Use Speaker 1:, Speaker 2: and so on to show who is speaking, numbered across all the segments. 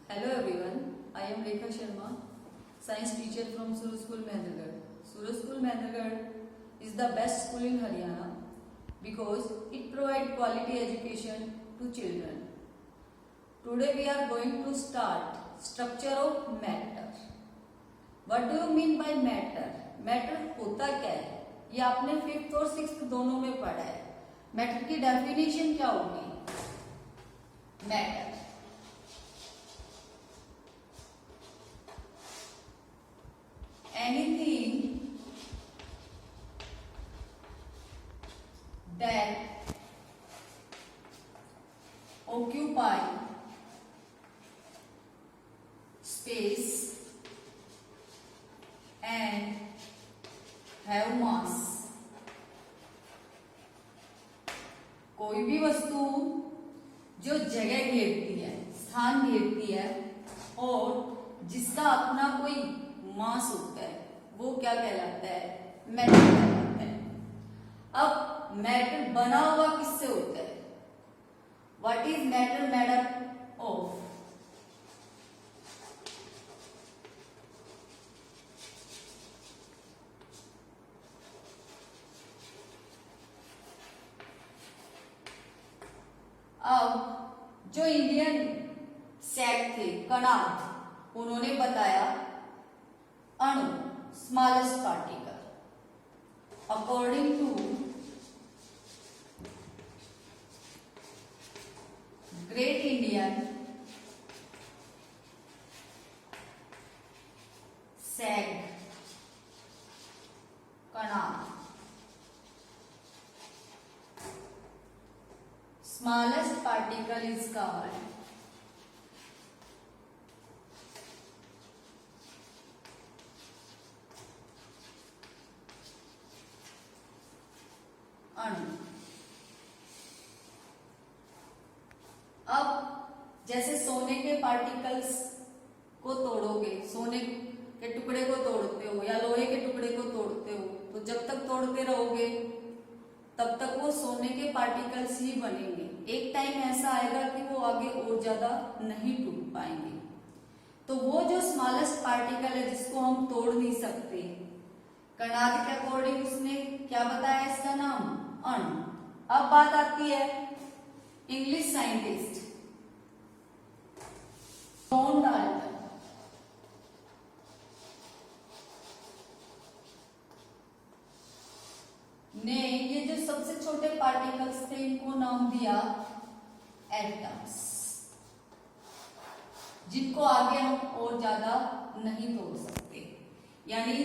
Speaker 1: Hello everyone, I am Rekha Sharma, science teacher from Suraj School Mahendragarh. Suraj School Mahendragarh is the best school in Haryana because it provides quality education to children. Today we are going to start structure of matter. What do you mean by matter? Matter होता क्या है? ये आपने 5th और 6th दोनों में पढ़ा है. मैटर की डेफिनेशन क्या होगी? Matter anything that occupy space and have mass. कोई भी वस्तु जो जगह घेरती है, स्थान घेरती है और जिसका अपना कोई मास होता है, वो क्या कहलाता है? मैटर कहलाता है. अब मैटर बना हुआ किससे होता है? What is matter made up of? अब जो इंडियन सैक थे कणाद, उन्होंने बताया अणु smallest particle. According to great Indian sage Kanad, smallest particle is called अणु. अब जैसे सोने के पार्टिकल्स को तोड़ोगे, सोने के टुकड़े को तोड़ते हो या लोहे के टुकड़े को तोड़ते हो, तो जब तक तोड़ते रहोगे तब तक वो सोने के पार्टिकल्स ही बनेंगे. एक टाइम ऐसा आएगा कि वो आगे और ज्यादा नहीं टूट पाएंगे. तो वो जो स्मॉलेस्ट पार्टिकल है जिसको हम तोड़ नहीं सकते, कणाद के अकॉर्डिंग उसने क्या बताया इसका नाम? अणु. अब बात आती है इंग्लिश साइंटिस्ट जॉन डाल्टन. ने ये जो सबसे छोटे पार्टिकल्स थे इनको नाम दिया एटम्स, जिनको आगे हम और ज्यादा नहीं तोड़ सकते. यानी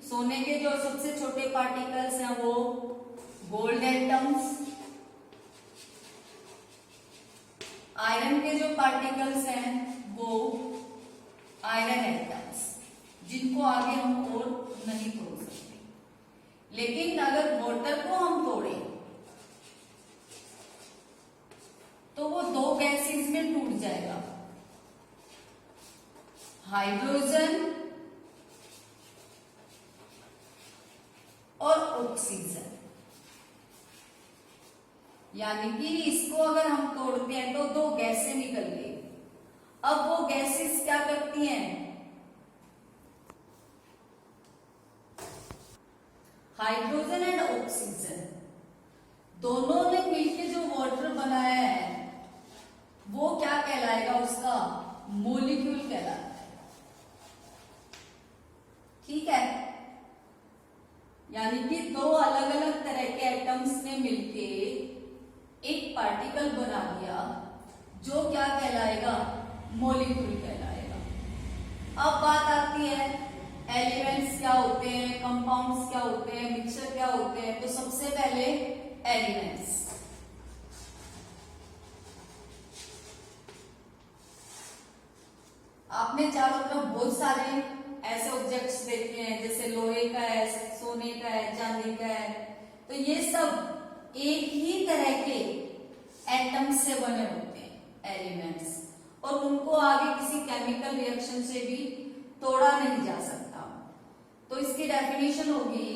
Speaker 1: सोने के जो सबसे छोटे पार्टिकल्स हैं वो गोल्ड एटम्स, आयरन के जो पार्टिकल्स हैं वो आयरन एटम्स, जिनको आगे हम और नहीं तोड़ सकते. लेकिन अगर वाटर को हम तोड़ें तो वो दो गैसेस में टूट जाएगा, हाइड्रोजन और ऑक्सीजन. यानी कि इसको अगर हम तोड़ते हैं तो दो गैसें निकल गई. अब वो गैसेस क्या करती हैं? हाइड्रोजन एंड ऑक्सीजन दोनों ने मिलकर जो वाटर बनाया है वो क्या कहलाएगा? उसका मॉलिक्यूल कहलाता है. ठीक है. यानी कि दो अलग अलग तरह के एटम्स ने मिलके एक पार्टिकल बना दिया जो क्या कहलाएगा? मॉलिक्यूल कहलाएगा. अब बात आती है एलिमेंट्स क्या होते हैं, कंपाउंड्स क्या होते हैं, मिक्सचर क्या होते हैं. तो सबसे पहले एलिमेंट्स. आपने चारों तरफ बहुत सारे ऐसे ऑब्जेक्ट्स देखे हैं, जैसे लोहे का है, सोने का है, चांदी का है. तो ये सब एक ही तरह के एटम्स से बने होते हैं एलिमेंट्स, और उनको आगे किसी केमिकल रिएक्शन से भी तोड़ा नहीं जा सकता. तो इसकी डेफिनेशन होगी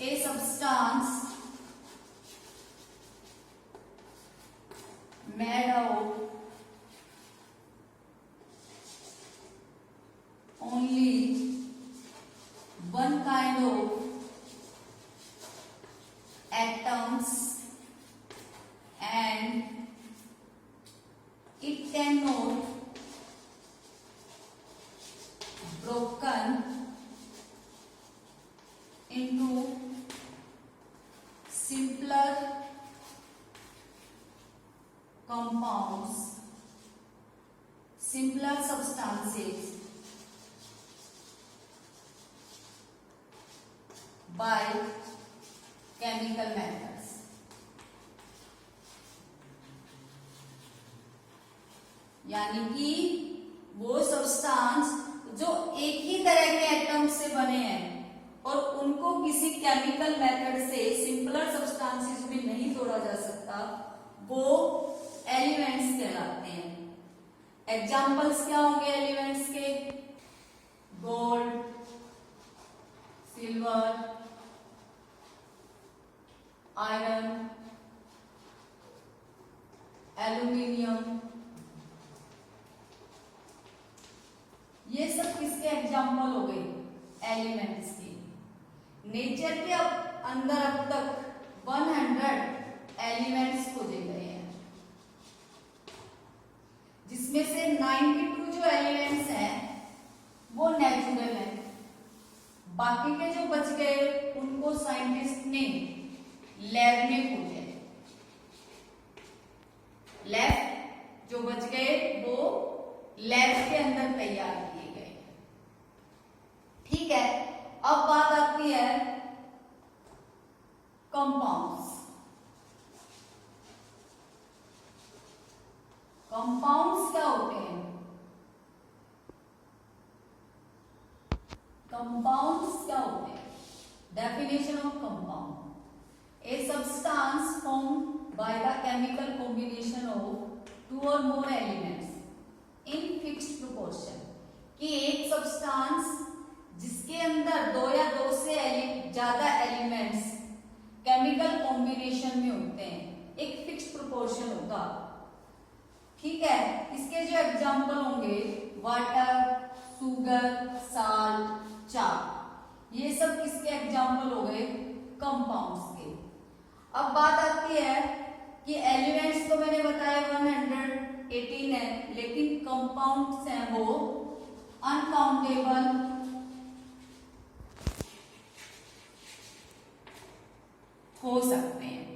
Speaker 1: a substance made out it cannot broken into simpler compounds, simpler substances by chemical methods. यानी कि वो सब्सटेंस जो एक ही तरह के एटम से बने हैं और उनको किसी केमिकल मेथड से सिंपलर सब्सटेंसेस में नहीं तोड़ा जा सकता, वो एलिमेंट्स कहलाते हैं। एग्जाम्पल्स क्या होंगे एलिमेंट्स के? गोल्ड, सिल्वर, आयरन, एल्यूमिनियम, ये सब किसके एग्जाम्पल हो गए? एलिमेंट्स की। नेचर के अंदर अब तक 100 एलिमेंट्स खोजे गए हैं, जिसमें से 92 जो एलिमेंट्स हैं वो नेचुरल हैं। बाकी के जो बच गए उनको साइंटिस्ट ने लैब में खोजे। लैब जो बच गए वो लैब के अंदर तैयार किए गए। ठीक है, अब बात आती है कंपाउंड्स। कंपाउंड्स क्या होते हैं? कंपाउंड्स क्या होते हैं? Definition of compound, a substance formed by the chemical combination of two or more elements in fixed proportion। कि एक सब्सटेंस जिसके अंदर दो या दो से ज्यादा एलिमेंट्स केमिकल कॉम्बिनेशन में होते हैं, एक फिक्स प्रोपोर्शन होगा। ठीक है, इसके जो एग्जाम्पल होंगे वाटर, शुगर, साल्ट, चाक, ये सब किसके एग्जाम्पल हो गए? कंपाउंड्स के। अब बात आती है कि एलिमेंट्स तो मैंने बताया 118 है, लेकिन कंपाउंड्स हैं वो अनकाउंटेबल हो सकते हैं,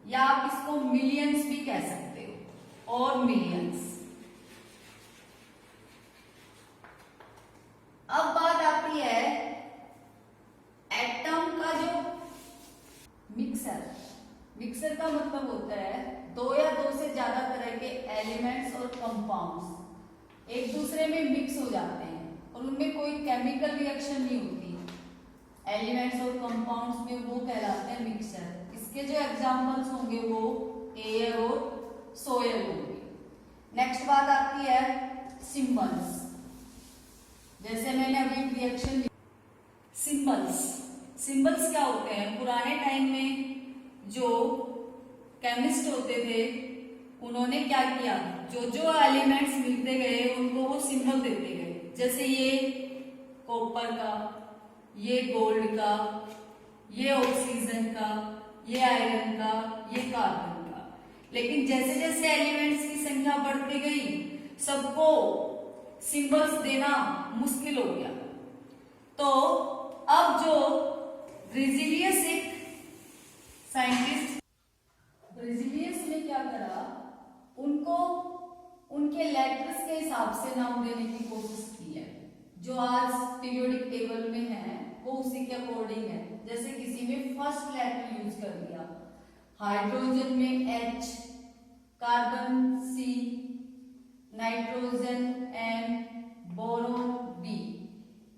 Speaker 1: या आप इसको मिलियंस भी कह सकते हो, और मिलियंस। अब बात आती है एटम का जो मिक्सर। मिक्सर का मतलब होता है दो या दो से ज्यादा तरह के एलिमेंट्स और कंपाउंड्स एक दूसरे में मिक्स हो जाते हैं और उनमें कोई केमिकल रिएक्शन नहीं होती। एलिमेंट्स और कंपाउंड्स में वो कहलाते हैं मिक्सर। इसके जो एग्जांपल्स होंगे वो एयर और सोयल होंगे। नेक्स्ट बात आती है सिंबल्स। जैसे मैंने अभी रिएक्शन सिंबल्स। सिंबल्स क्या होते हैं? पुराने टाइम में जो केमिस्ट होते थे उन्होंने क्या किया, जो जो एलिमेंट्स मिलते गए उनको वो सिंबल देते गए। जैसे ये कॉपर का, ये गोल्ड का, ये ऑक्सीजन का, ये आयरन का, ये कार्बन का। लेकिन जैसे जैसे एलिमेंट्स की संख्या बढ़ती गई सबको सिंबल्स देना मुश्किल हो गया। तो अब जो ब्रिजिलियस एक साइंटिस्ट, ब्रिजिलियस ने क्या करा, उनको उनके लेटर्स के हिसाब से नाम देने की कोशिश की है। जो आज पीरियोडिक टेबल में है वो उसी के अकॉर्डिंग है। जैसे किसी में फर्स्ट लेटर यूज कर दिया, हाइड्रोजन में H, carbon C, nitrogen N, boron B।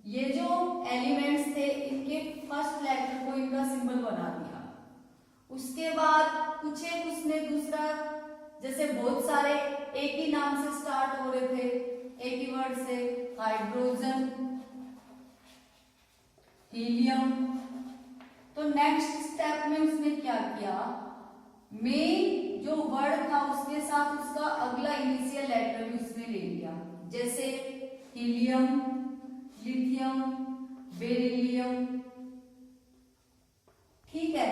Speaker 1: ये जो एलिमेंट्स थे इनके फर्स्ट लेटर को इनका सिंबल बना दिया। उसके बाद कुछ एक उसने दूसरा, जैसे बहुत सारे एक ही नाम से स्टार्ट हो रहे थे, एक ही वर्ड से, हाइड्रोजन, हीलियम। तो नेक्स्ट स्टेप में उसने क्या किया, मेन जो वर्ड था उसके साथ उसका अगला इनिशियल लेटर भी उसने ले लिया। जैसे हीलियम, लिथियम, बेरिलियम। ठीक है,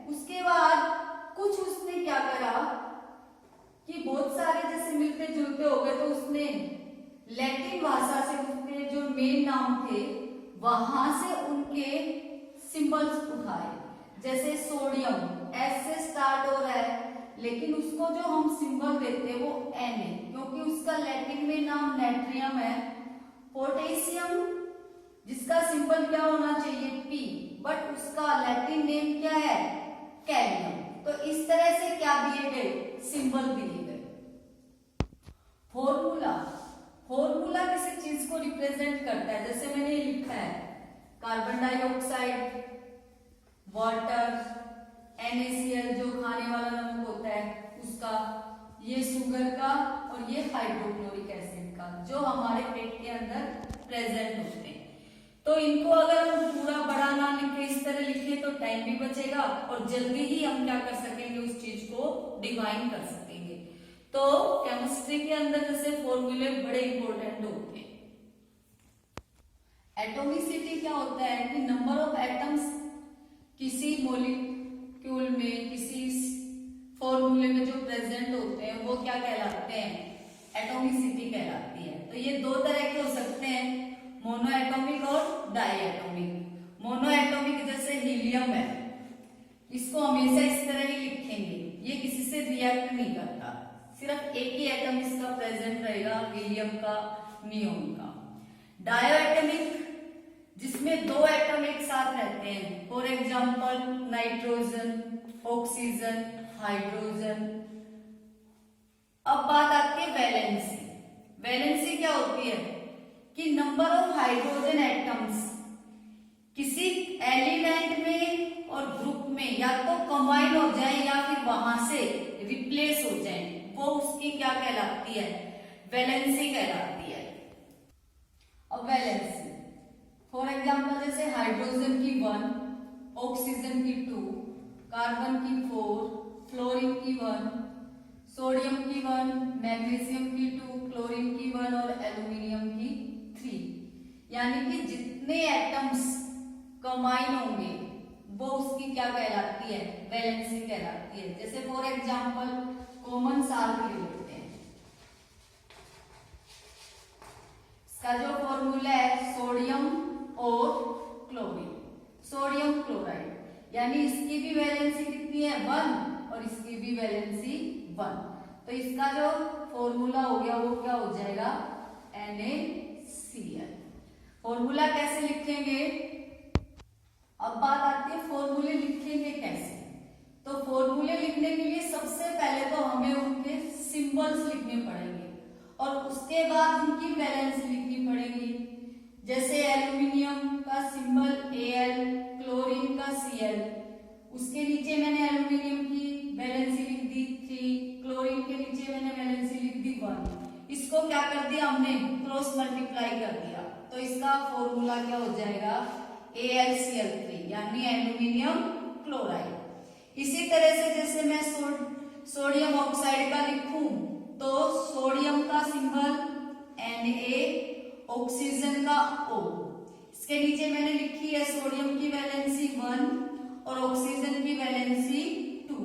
Speaker 1: उसके बाद कुछ उसने क्या करा कि बहुत सारे जैसे मिलते जुलते पे हो गए तो उसने लैटिन भाषा से उसके जो मेन नाम थे वहां से उनके सिंबल्स उठाए। जैसे सोडियम एस से स्टार्ट हो रहा है, लेकिन उसको जो हम सिंबल देते हैं वो एन है, क्योंकि उसका लैटिन में नाम नेट्रियम है। पोटेशियम जिसका सिंबल क्या होना चाहिए पी, बट उसका लैटिन नेम क्या है कैलियम। तो इस तरह से क्या दिए गए सिंबल दिए गए। फॉर्मूला, फॉर्मूला किसी चीज को रिप्रेजेंट करता है। जैसे मैंने लिखा है कार्बन डाइऑक्साइड, वाटर, NaCl जो खाने वाला नमक होता है उसका, ये शुगर का और ये हाइड्रोक्लोरिक एसिड का जो हमारे पेट के अंदर प्रेजेंट होते हैं। तो इनको अगर हम पूरा बड़ा ना लिखे, इस तरह लिखे तो टाइम भी बचेगा और जल्दी ही हम क्या कर सकेंगे उस चीज को डिवाइन कर सकेंगे। तो केमिस्ट्री के अंदर जैसे फॉर्मूले बड़े इंपॉर्टेंट होते हैं। एटॉमिसिटी क्या होता है कि नंबर ऑफ एटम्स किसी मॉलिक्यूल में, किसी फॉर्मूले में जो प्रेजेंट होते हैं वो क्या कहलाते हैं एटॉमिसिटी कहलाती है। तो ये दो तरह के हो सकते हैं, मोनो एटॉमिक और डाई एटॉमिक। मोनो एटॉमिक जैसे हीलियम है, इसको हमेशा इस तरह ही लिखेंगे, ये किसी से रिएक्ट नहीं करता, सिर्फ एक ही एटम इसका प्रेजेंट रहेगा, हीलियम का, नियोन का। डायो एटॉमिक जिसमें दो एटम एक साथ रहते हैं, for example nitrogen, oxygen, hydrogen. अब बात आती है वैलेंसी। वैलेंसी क्या होती है कि नंबर ऑफ हाइड्रोजन एटम्स किसी एलिमेंट में और ग्रुप में या तो कंबाइन हो जाए या फिर वहां से रिप्लेस हो जाए, वो उसकी क्या कहलाती है वैलेंसी कहलाती है। अब वैलेंसी फॉर एग्जाम्पल जैसे हाइड्रोजन की 1, ऑक्सीजन की 2, कार्बन की 4, फ्लोरीन की 1, सोडियम की 1, मैग्नीशियम की 2, क्लोरीन की 1 और एल्यूमिनियम की 3। यानी कि जितने एटम्स कंबाइन होंगे वो उसकी क्या कहलाती है वैलेंसी कहलाती है। जैसे फॉर एग्जाम्पल कॉमन साल्ट ले लेते हैं, इसका जो फॉर्मूला है सोडियम और क्लोरीन, सोडियम क्लोराइड, यानी इसकी भी वैलेंसी कितनी है 1 और इसकी भी वैलेंसी 1। तो इसका जो फॉर्मूला हो गया वो क्या हो जाएगा NaCl। फॉर्मूला कैसे लिखेंगे, अब बात आती है फॉर्मूले लिखेंगे कैसे। तो फॉर्मूले लिखने के लिए सबसे पहले तो हमें उनके सिंबल्स लिखने पड़ेंगे और उसके बाद उनकी वैलेंसी लिखनी पड़ेगी। जैसे एल्यूमिनियम का सिंबल Al, क्लोरीन का Cl, उसके नीचे मैंने एल्यूमिनियम की वैलेंसी लिख दी 3, क्लोरीन के नीचे मैंने वैलेंसी लिख दी 1। इसको क्या कर दिया हमने क्रॉस मल्टीप्लाई कर दिया, तो इसका फॉर्मूला क्या हो जाएगा AlCl3 यानी एल्यूमिनियम क्लोराइड। इसी तरह से जैसे मैं सोडियम ऑक्साइड का लिखूं तो सोडियम का सिंबल Na, ऑक्सीजन का O, इसके नीचे मैंने लिखी है सोडियम की वैलेंसी 1 और ऑक्सीजन की वैलेंसी 2।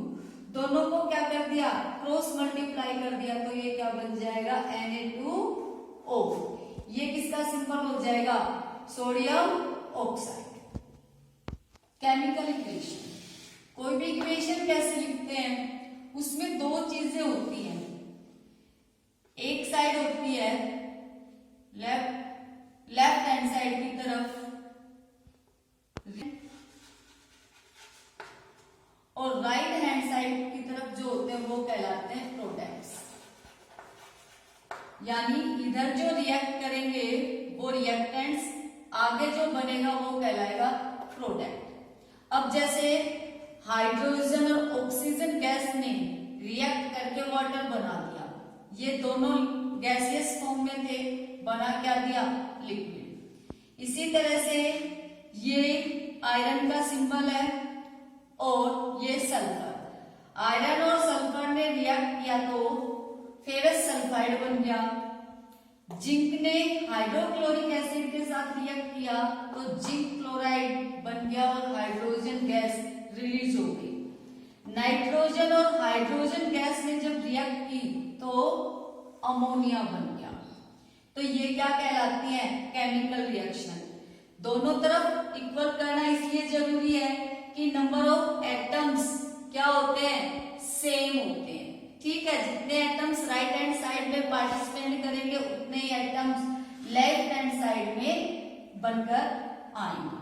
Speaker 1: दोनों को क्या कर दिया क्रॉस मल्टीप्लाई कर दिया, तो ये क्या बन जाएगा Na2O। ये किसका सिंबल हो जाएगा सोडियम ऑक्साइड। केमिकल इक्वेशन, कोई भी इक्वेशन कैसे लिखते हैं उसमें दो चीजें होती हैं, एक साइड होती है लेफ्ट हैंड साइड की तरफ और राइट हैंड साइड की तरफ जो होते हैं वो कहलाते हैं प्रोडक्ट्स। यानी इधर जो रिएक्ट करेंगे वो रिएक्टेंट्स, आगे जो बनेगा वो कहलाएगा प्रोडक्ट। अब जैसे हाइड्रोजन और ऑक्सीजन गैस ने रिएक्ट करके वाटर बना दिया, ये दोनों गैसियस फॉर्म में थे, बना क्या दिया लिक्विड। इसी तरह से ये आयरन का सिंबल है और ये सल्फर, आयरन और सल्फर ने रिएक्ट किया तो फेरस सल्फाइड बन गया। जिंक ने हाइड्रोक्लोरिक एसिड के साथ रिएक्ट किया तो जिंक क्लोराइड बन गया और हाइड्रोजन गैस रिलीज हो गई। नाइट्रोजन और हाइड्रोजन गैस ने जब रिएक्ट की तो अमोनिया बन गया। तो ये क्या कहलाती है? Chemical reaction. दोनों तरफ इक्वल करना इसलिए जरूरी है कि नंबर ऑफ एटम्स क्या होते हैं? सेम होते हैं। ठीक है, जितने एटम्स राइट हैंड साइड में पार्टिसिपेट करेंगे उतने ही एटम्स लेफ्ट हैंड साइड में बनकर आएंगे।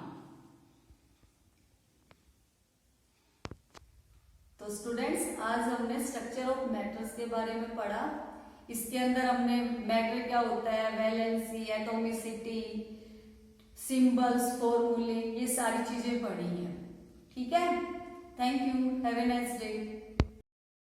Speaker 1: तो स्टूडेंट्स, आज हमने स्ट्रक्चर ऑफ मैटर्स के बारे में पढ़ा। इसके अंदर हमने मैटर क्या होता है, वैलेंसी, एटॉमिसिटी, सिंबल्स, फॉर्मूले, ये सारी चीजें पढ़ी हैं। ठीक है, thank you, have a nice day.